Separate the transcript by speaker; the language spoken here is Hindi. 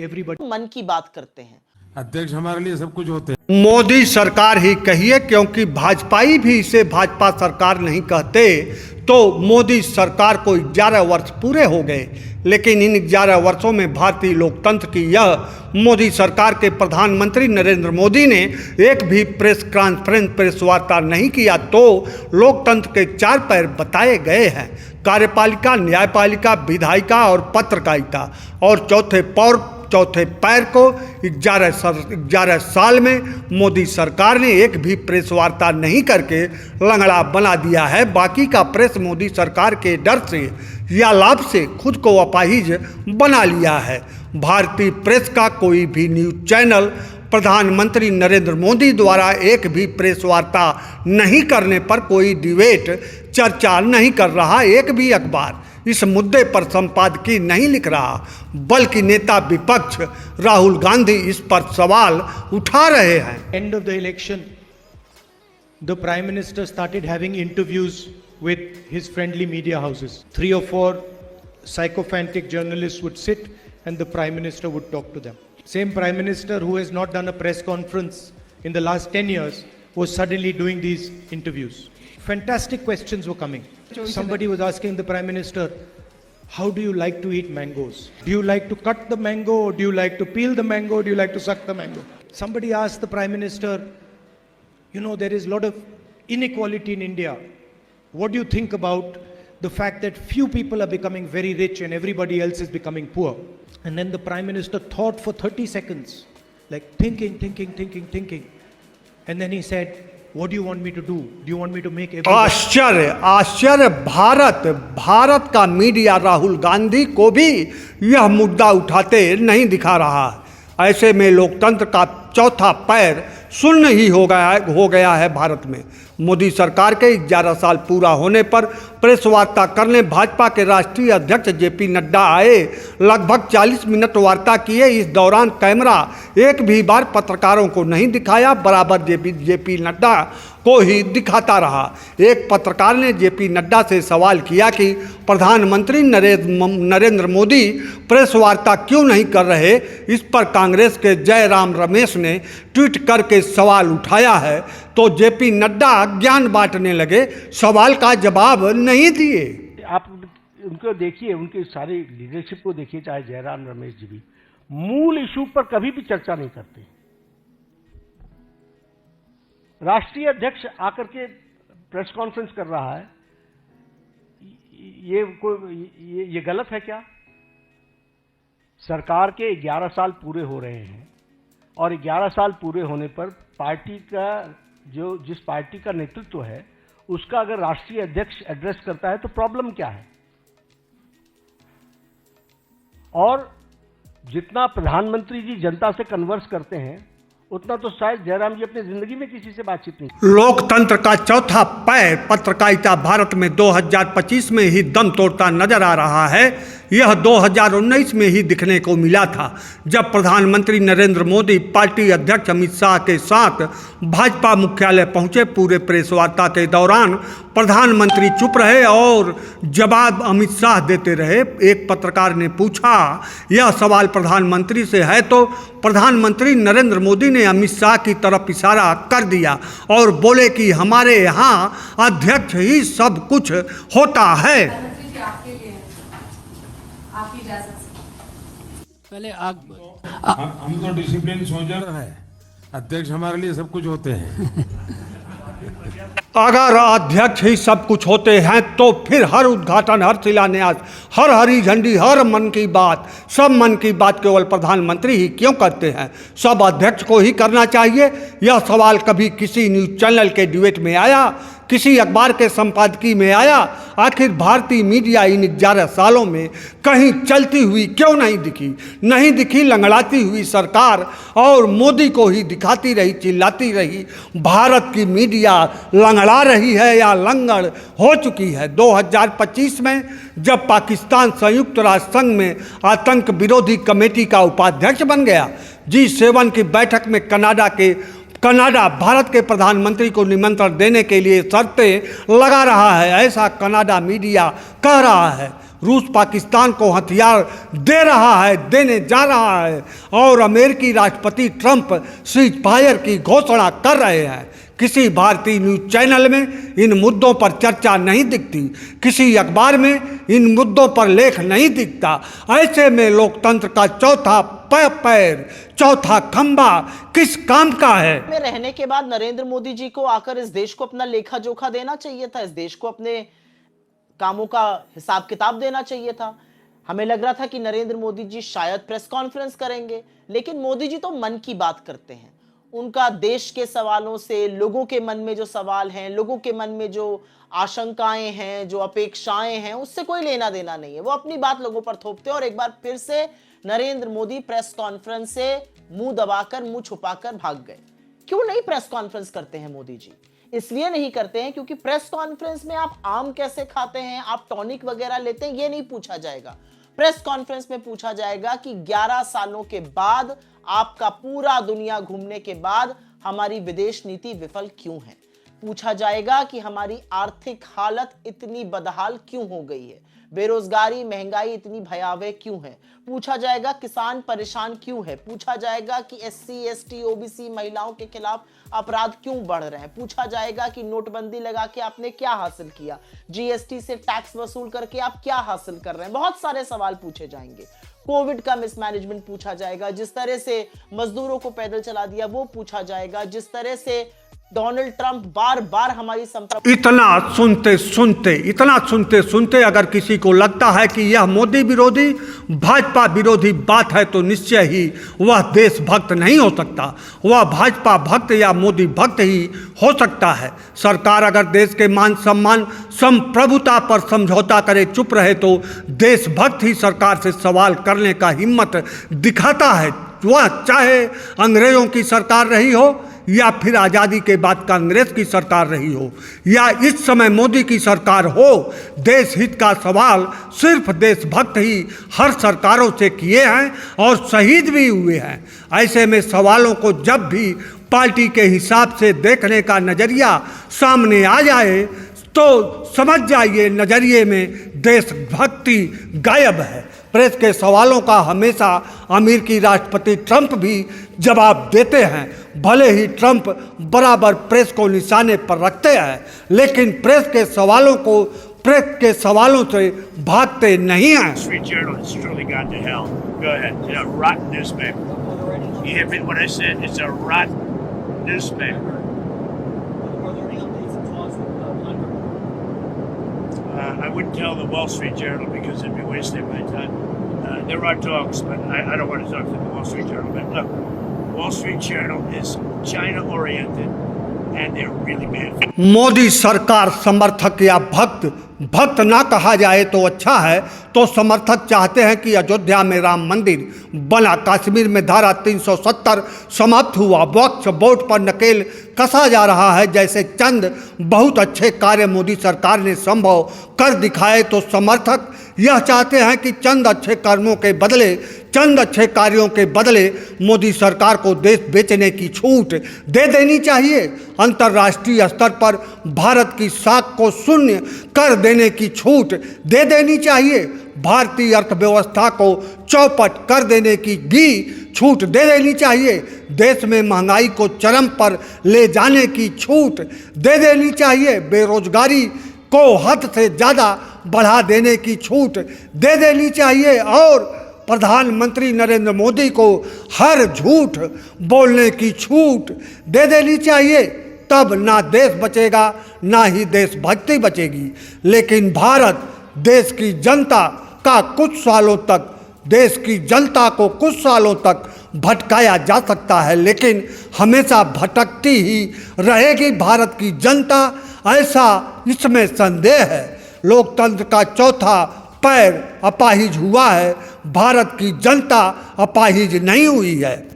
Speaker 1: एवरीबॉडी मन की बात करते हैं।
Speaker 2: अध्यक्ष हमारे लिए सब कुछ होते हैं।
Speaker 3: मोदी सरकार ही कहिए, क्योंकि भाजपाई भी इसे भाजपा सरकार नहीं कहते। तो मोदी सरकार को 11 वर्ष पूरे हो गए, लेकिन इन 11 वर्षों में भारतीय लोकतंत्र की यह मोदी सरकार के प्रधानमंत्री नरेंद्र मोदी ने एक भी प्रेस कॉन्फ्रेंस, प्रेस वार्ता नहीं किया। तो लोकतंत्र के 4 पैर बताए गए हैं: कार्यपालिका, न्यायपालिका, विधायिका और पत्रकारिता। और चौथे पैर को 11 साल में मोदी सरकार ने एक भी प्रेस वार्ता नहीं करके लंगड़ा बना दिया है। बाकी का प्रेस मोदी सरकार के डर से या लाभ से खुद को अपाहिज बना लिया है। भारतीय प्रेस का कोई भी न्यूज चैनल प्रधानमंत्री नरेंद्र मोदी द्वारा एक भी प्रेस वार्ता नहीं करने पर कोई डिबेट, चर्चा नहीं कर रहा। एक भी अखबार इस मुद्दे पर संपादकीय नहीं लिख रहा, बल्कि नेता विपक्ष राहुल गांधी इस पर सवाल उठा रहे हैं।
Speaker 1: End of the election, the Prime Minister started having interviews with his friendly media houses. 3 or 4 sycophantic journalists would sit and the Prime Minister would talk to them. Same Prime Minister who has not done a press conference in the last 10 years was suddenly doing these interviews. Fantastic questions were coming. Somebody was asking the Prime Minister, how do you like to eat mangoes? Do you like to cut the mango, or do you like to peel the mango, or do you like to suck the mango? Somebody asked the Prime Minister, you know, there is a lot of inequality in India. What do you think about the fact that few people are becoming very rich and everybody else is becoming poor? And then the Prime Minister thought for 30 seconds, like thinking. And then he said, what do you want me to do? Do you want me to make everybody...
Speaker 3: आश्चर्य भारत का मीडिया राहुल गांधी को भी यह मुद्दा उठाते नहीं दिखा रहा है। ऐसे में लोकतंत्र का चौथा पैर शून्य ही हो गया है भारत में। मोदी सरकार के 11 साल पूरा होने पर प्रेस वार्ता करने भाजपा के राष्ट्रीय अध्यक्ष जेपी नड्डा आए। लगभग 40 मिनट वार्ता किए। इस दौरान कैमरा एक भी बार पत्रकारों को नहीं दिखाया, बराबर जेपी नड्डा को ही दिखाता रहा। एक पत्रकार ने जेपी नड्डा से सवाल किया कि प्रधानमंत्री नरेंद्र मोदी प्रेस वार्ता क्यों नहीं कर रहे। इस पर कांग्रेस के जयराम रमेश ने ट्वीट करके सवाल उठाया है, तो जेपी नड्डा ज्ञान बांटने लगे, सवाल का जवाब नहीं दिए।
Speaker 4: आप उनको देखिए, उनकी सारी लीडरशिप को देखिए, चाहे जयराम रमेश जी भी मूल इशू पर कभी भी चर्चा नहीं करते। राष्ट्रीय अध्यक्ष आकर के प्रेस कॉन्फ्रेंस कर रहा है, ये गलत है क्या? सरकार के 11 साल पूरे हो रहे हैं और 11 साल पूरे होने पर पार्टी का जिस पार्टी का नेतृत्व है उसका अगर राष्ट्रीय अध्यक्ष एड्रेस करता है तो प्रॉब्लम क्या है? और जितना प्रधानमंत्री जी जनता से कन्वर्स करते हैं उतना तो शायद जयराम जी अपनी जिंदगी में किसी से बातचीत नहीं।
Speaker 3: लोकतंत्र का चौथा पैर पत्रकारिता भारत में 2025 में ही दम तोड़ता नजर आ रहा है। यह 2019 में ही दिखने को मिला था, जब प्रधानमंत्री नरेंद्र मोदी पार्टी अध्यक्ष अमित शाह के साथ भाजपा मुख्यालय पहुंचे। पूरे प्रेस वार्ता के दौरान प्रधानमंत्री चुप रहे और जवाब अमित शाह देते रहे। एक पत्रकार ने पूछा, यह सवाल प्रधानमंत्री से है, तो प्रधानमंत्री नरेंद्र मोदी ने अमित शाह की तरफ इशारा कर दिया और बोले कि हमारे यहाँ अध्यक्ष ही सब कुछ होता है।
Speaker 2: पहले हम तो डिसिप्लिन सोल्जर है, अध्यक्ष हमारे लिए सब कुछ होते हैं।
Speaker 3: अगर अध्यक्ष ही सब कुछ होते हैं तो फिर हर उद्घाटन, हर शिलान्यास, हर हरी झंडी, हर मन की बात, सब मन की बात केवल प्रधानमंत्री ही क्यों करते हैं? सब अध्यक्ष को ही करना चाहिए। यह सवाल कभी किसी न्यूज चैनल के डिबेट में आया, किसी अखबार के संपादकीय में आया? आखिर भारतीय मीडिया इन 11 सालों में कहीं चलती हुई क्यों नहीं दिखी? लंगड़ाती हुई सरकार और मोदी को ही दिखाती रही, चिल्लाती रही। भारत की मीडिया लंगड़ा रही है या लंगड़ हो चुकी है। 2025 में जब पाकिस्तान संयुक्त राष्ट्र संघ में आतंक विरोधी कमेटी का उपाध्यक्ष बन गया, G7 की बैठक में कनाडा भारत के प्रधानमंत्री को निमंत्रण देने के लिए शर्तें लगा रहा है, ऐसा कनाडा मीडिया कह रहा है। रूस पाकिस्तान को हथियार दे रहा है, देने जा रहा है, और अमेरिकी राष्ट्रपति ट्रंप सीज फायर की घोषणा कर रहे हैं। किसी भारतीय न्यूज चैनल में इन मुद्दों पर चर्चा नहीं दिखती, किसी अखबार में इन मुद्दों पर लेख नहीं दिखता। ऐसे में लोकतंत्र का चौथा पैर, चौथा खंबा किस काम का है?
Speaker 5: में रहने के बाद नरेंद्र मोदी जी को आकर इस देश को अपना लेखा जोखा देना चाहिए था, इस देश को अपने कामों का हिसाब किताब देना चाहिए था। हमें लग रहा था कि नरेंद्र मोदी जी शायद प्रेस कॉन्फ्रेंस करेंगे, लेकिन मोदी जी तो मन की बात करते हैं। उनका देश के सवालों से, लोगों के मन में जो सवाल हैं, लोगों के मन में जो आशंकाएं हैं, जो अपेक्षाएं हैं, उससे कोई लेना देना नहीं है। वो अपनी बात लोगों पर थोपते हैं और एक बार फिर से नरेंद्र मोदी प्रेस कॉन्फ्रेंस से मुंह दबाकर, मुंह छुपाकर भाग गए। क्यों नहीं प्रेस कॉन्फ्रेंस करते हैं मोदी जी? इसलिए नहीं करते हैं क्योंकि प्रेस कॉन्फ्रेंस में आप आम कैसे खाते हैं, आप टॉनिक वगैरह लेते हैं, ये नहीं पूछा जाएगा। प्रेस कॉन्फ्रेंस में पूछा जाएगा कि 11 सालों के बाद, आपका पूरा दुनिया घूमने के बाद, हमारी विदेश नीति विफल क्यों है। पूछा जाएगा कि हमारी आर्थिक हालत इतनी बदहाल क्यों हो गई है, बेरोजगारी, महंगाई इतनी भयावह क्यों है। पूछा जाएगा किसान परेशान क्यों है। पूछा जाएगा कि SC, ST, OBC महिलाओं के खिलाफ अपराध क्यों बढ़ रहे हैं। पूछा जाएगा कि नोटबंदी लगा के आपने क्या हासिल किया, GST से टैक्स वसूल करके आप क्या हासिल कर रहे हैं। बहुत सारे सवाल पूछे जाएंगे। कोविड का मिसमैनेजमेंट पूछा जाएगा, जिस तरह से मजदूरों को पैदल चला दिया वो पूछा जाएगा, जिस तरह से डोनाल्ड ट्रंप बार बार हमारी
Speaker 3: इतना सुनते सुनते अगर किसी को लगता है कि यह मोदी विरोधी, भाजपा विरोधी बात है तो निश्चय ही वह देशभक्त नहीं हो सकता, वह भाजपा भक्त या मोदी भक्त ही हो सकता है। सरकार अगर देश के मान सम्मान, संप्रभुता पर समझौता करे, चुप रहे, तो देशभक्त ही सरकार से सवाल करने का हिम्मत दिखाता है। वह चाहे अंग्रेजों की सरकार रही हो या फिर आज़ादी के बाद कांग्रेस की सरकार रही हो या इस समय मोदी की सरकार हो, देश हित का सवाल सिर्फ देशभक्त ही हर सरकारों से किए हैं और शहीद भी हुए हैं। ऐसे में सवालों को जब भी पार्टी के हिसाब से देखने का नज़रिया सामने आ जाए तो समझ जाइए नज़रिए में देशभक्ति गायब है। प्रेस के सवालों का हमेशा अमेरिकी राष्ट्रपति ट्रंप भी जवाब देते हैं। भले ही ट्रंप बराबर प्रेस को निशाने पर रखते हैं, लेकिन प्रेस के सवालों से भागते नहीं हैं।
Speaker 6: Street Journal has truly gone to hell. Go ahead. It's a rotten newspaper. You hear me what I said? It's a rotten newspaper. I wouldn't tell the Wall Street Journal because it'd be wasting my time. There are talks, but I don't want to talk to the Wall Street Journal. But look, Wall Street Journal is China-oriented, and they're really bad.
Speaker 3: Modi सरकार समर्थक या भक्त ना कहा जाए तो अच्छा है। तो समर्थक चाहते हैं कि अयोध्या में राम मंदिर बना, कश्मीर में धारा 370 समाप्त हुआ, वक्फ बोर्ड पर नकेल कसा जा रहा है, जैसे चंद बहुत अच्छे कार्य मोदी सरकार ने संभव कर दिखाए। तो समर्थक यह चाहते हैं कि चंद अच्छे कर्मों के बदले, चंद अच्छे कार्यों के बदले मोदी सरकार को देश बेचने की छूट दे देनी चाहिए। अंतर्राष्ट्रीय स्तर पर भारत की साख को शून्य कर देने की छूट दे देनी चाहिए। भारतीय अर्थव्यवस्था को चौपट कर देने की भी छूट दे देनी चाहिए। देश में महंगाई को चरम पर ले जाने की छूट दे देनी चाहिए। बेरोजगारी को हद से ज़्यादा बढ़ा देने की छूट दे देनी चाहिए और प्रधानमंत्री नरेंद्र मोदी को हर झूठ बोलने की छूट दे देनी चाहिए। तब ना देश बचेगा, ना ही देशभक्ति बचेगी। लेकिन भारत देश की जनता का कुछ सालों तक, देश की जनता को कुछ सालों तक भटकाया जा सकता है, लेकिन हमेशा भटकती ही रहेगी भारत की जनता, ऐसा इसमें संदेह है। लोकतंत्र का चौथा पैर अपाहिज हुआ है, भारत की जनता अपाहिज नहीं हुई है।